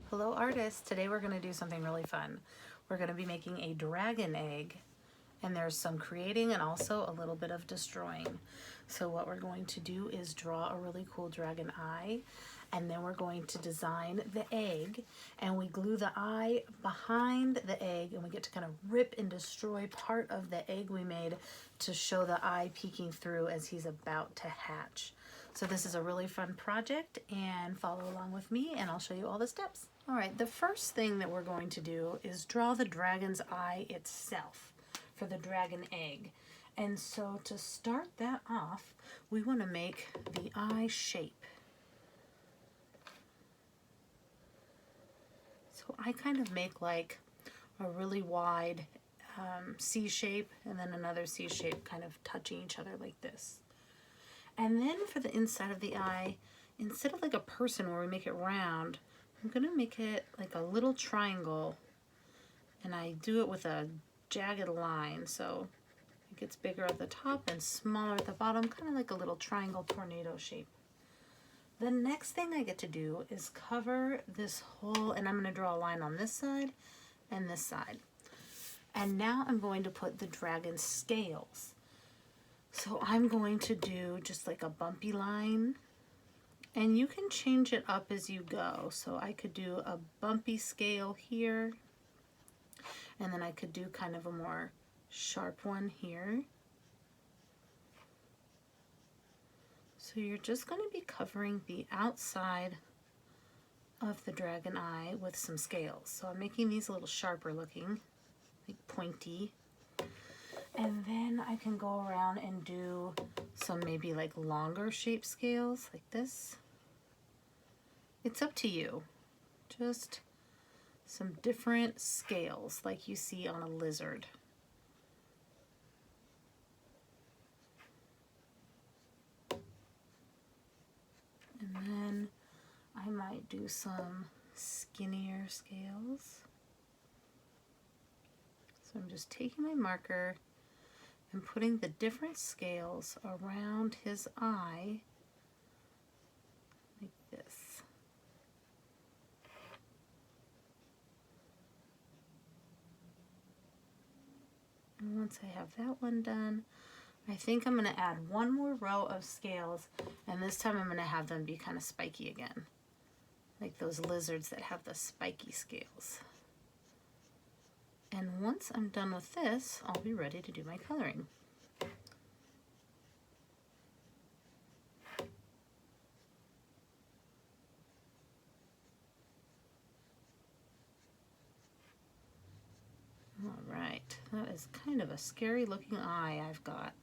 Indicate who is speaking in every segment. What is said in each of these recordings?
Speaker 1: Hello artists, today we're going to do something really fun. We're going to be making a dragon egg, and there's some creating and also a little bit of destroying. So what we're going to do is draw a really cool dragon eye, and then we're going to design the egg, and we glue the eye behind the egg, and we get to kind of rip and destroy part of the egg we made to show the eye peeking through as he's about to hatch. So this is a really fun project, and follow along with me and I'll show you all the steps. All right, the first thing that we're going to do is draw the dragon's eye itself for the dragon egg. And so to start that off, we want to make the eye shape. So I kind of make like a really wide C shape and then another C shape kind of touching each other like this. And then for the inside of the eye, instead of like a person where we make it round, I'm gonna make it like a little triangle, and I do it with a jagged line, so it gets bigger at the top and smaller at the bottom, kind of like a little triangle tornado shape. The next thing I get to do is cover this whole, and I'm gonna draw a line on this side and this side. And now I'm going to put the dragon's scales. So I'm going to do just like a bumpy line, and you can change it up as you go. So I could do a bumpy scale here, and then I could do kind of a more sharp one here. So you're just going to be covering the outside of the dragon eye with some scales. So I'm making these a little sharper looking, like pointy. And then I can go around and do some maybe like longer shape scales like this. It's up to you. Just some different scales like you see on a lizard. And then I might do some skinnier scales. So I'm just taking my marker and putting the different scales around his eye like this. And once I have that one done, I think I'm going to add one more row of scales, and this time I'm going to have them be kind of spiky again, like those lizards that have the spiky scales. And once I'm done with this, I'll be ready to do my coloring. All right, that is kind of a scary looking eye I've got.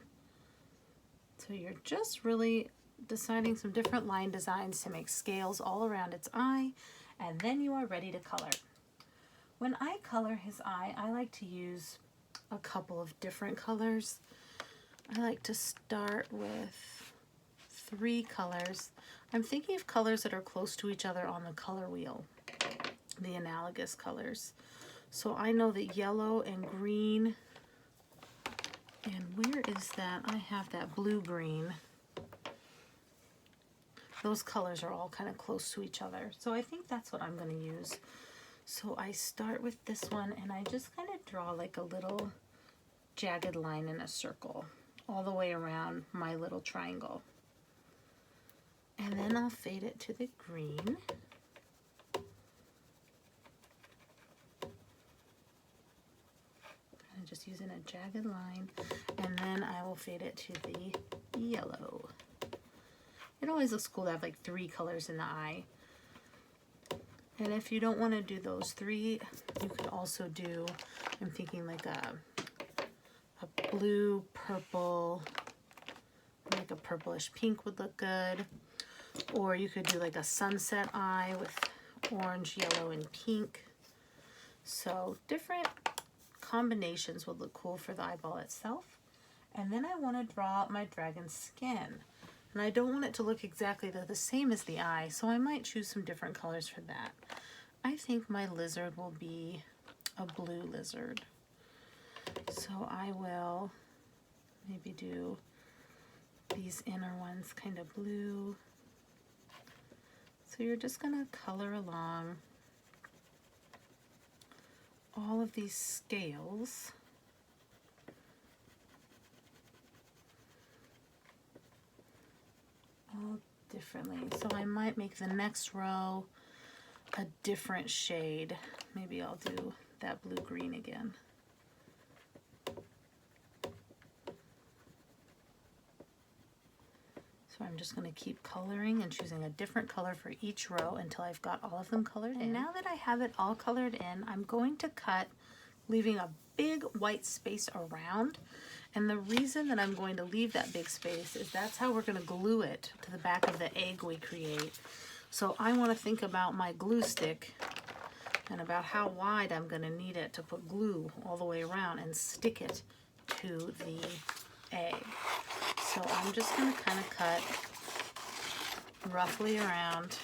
Speaker 1: So you're just really deciding some different line designs to make scales all around its eye, and then you are ready to color. When I color his eye, I like to use a couple of different colors. I like to start with 3 colors. I'm thinking of colors that are close to each other on the color wheel, the analogous colors. So I know that yellow and green, and where is that? I have that blue-green. Those colors are all kind of close to each other. So I think that's what I'm going to use. So I start with this one, and I just kind of draw like a little jagged line in a circle all the way around my little triangle. And then I'll fade it to the green. I'm just using a jagged line, and then I will fade it to the yellow. It always looks cool to have like 3 colors in the eye. And if you don't want to do those 3, you could also do, I'm thinking like a blue, purple, like a purplish pink would look good. Or you could do like a sunset eye with orange, yellow, and pink. So different combinations would look cool for the eyeball itself. And then I want to draw my dragon's skin. And I don't want it to look exactly the same as the eye, so I might choose some different colors for that. I think my lizard will be a blue lizard. So I will maybe do these inner ones kind of blue. So you're just going to color along of these scales. All differently. So I might make the next row a different shade. Maybe I'll do that blue-green again. So I'm just going to keep coloring and choosing a different color for each row until I've got all of them colored in. And now that I have it all colored in, I'm going to cut, leaving a big white space around. And the reason that I'm going to leave that big space is that's how we're going to glue it to the back of the egg we create. So I want to think about my glue stick and about how wide I'm going to need it to put glue all the way around and stick it to the egg. So I'm just going to kind of cut roughly around.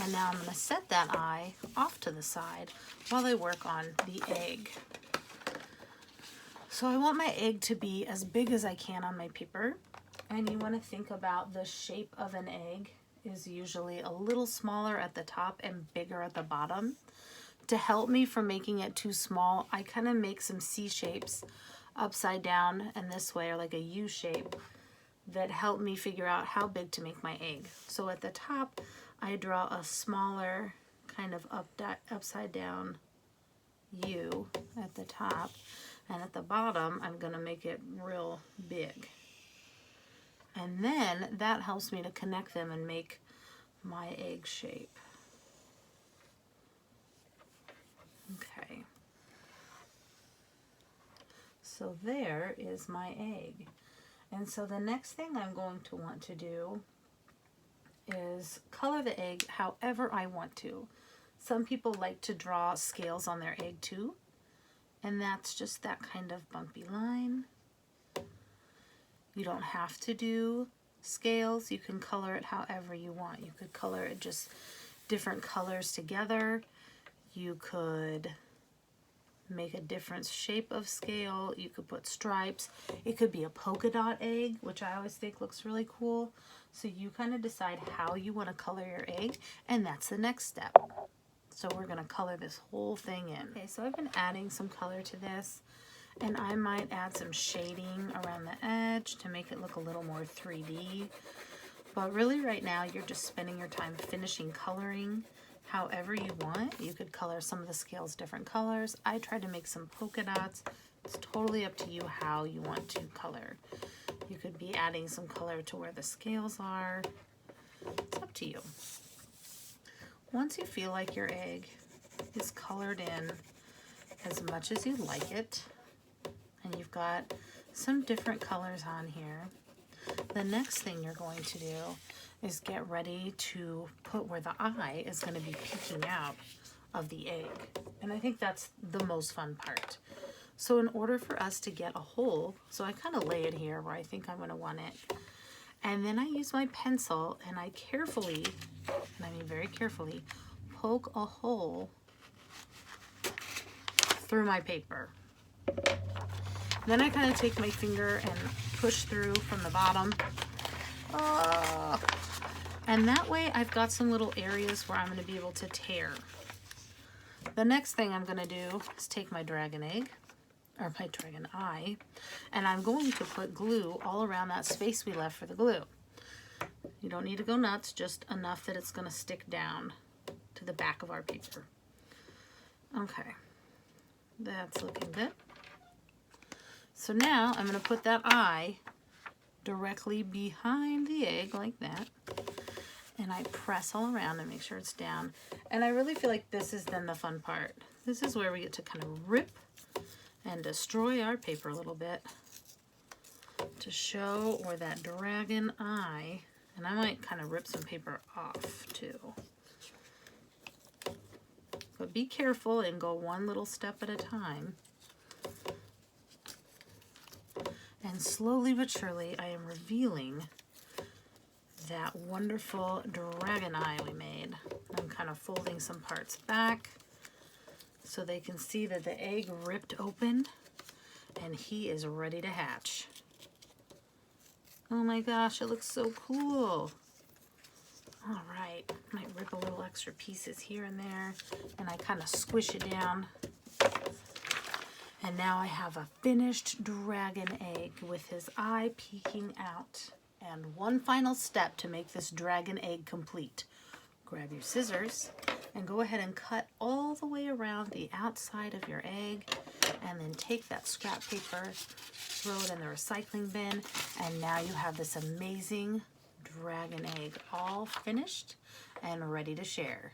Speaker 1: And now I'm going to set that eye off to the side while I work on the egg. So I want my egg to be as big as I can on my paper. And you want to think about the shape of an egg is usually a little smaller at the top and bigger at the bottom. To help me from making it too small, I kind of make some C shapes upside down and this way, or like a U shape, that help me figure out how big to make my egg. So at the top, I draw a smaller kind of upside down U at the top, and at the bottom, I'm going to make it real big. And then that helps me to connect them and make my egg shape. Okay. So there is my egg. And so the next thing I'm going to want to do is color the egg however I want to. Some people like to draw scales on their egg too, and that's just that kind of bumpy line. You don't have to do scales. You can color it however you want. You could color it just different colors together. You could make a different shape of scale. You could put stripes. It could be a polka dot egg, which I always think looks really cool. So you kind of decide how you want to color your egg, and that's the next step. So we're going to color this whole thing in. Okay, so I've been adding some color to this, and I might add some shading around the edge to make it look a little more 3D. But really right now you're just spending your time finishing coloring however you want. You could color some of the scales different colors. I tried to make some polka dots. It's totally up to you how you want to color. You could be adding some color to where the scales are. It's up to you. Once you feel like your egg is colored in as much as you like it, and you've got some different colors on here, the next thing you're going to do is get ready to put where the eye is going to be peeking out of the egg. And I think that's the most fun part. So in order for us to get a hole, so I kind of lay it here where I think I'm going to want it. And then I use my pencil and I carefully, and I mean very carefully, poke a hole through my paper. Then I kind of take my finger and push through from the bottom. And that way I've got some little areas where I'm going to be able to tear. The next thing I'm going to do is take my dragon egg, or my dragon eye, and I'm going to put glue all around that space we left for the glue. You don't need to go nuts, just enough that it's going to stick down to the back of our paper. Okay, that's looking good. So now I'm going to put that eye directly behind the egg like that, and I press all around and make sure it's down. And I really feel like this is then the fun part. This is where we get to kind of rip and destroy our paper a little bit to show where that dragon eye, and I might kind of rip some paper off too. But be careful and go one little step at a time. And slowly but surely I am revealing that wonderful dragon eye we made. I'm kind of folding some parts back so they can see that the egg ripped open and he is ready to hatch. Oh my gosh, it looks so cool. All right, might rip a little extra pieces here and there, and I kind of squish it down. And now I have a finished dragon egg with his eye peeking out. And one final step to make this dragon egg complete. Grab your scissors and go ahead and cut all the way around the outside of your egg, and then take that scrap paper, throw it in the recycling bin, and now you have this amazing dragon egg all finished and ready to share.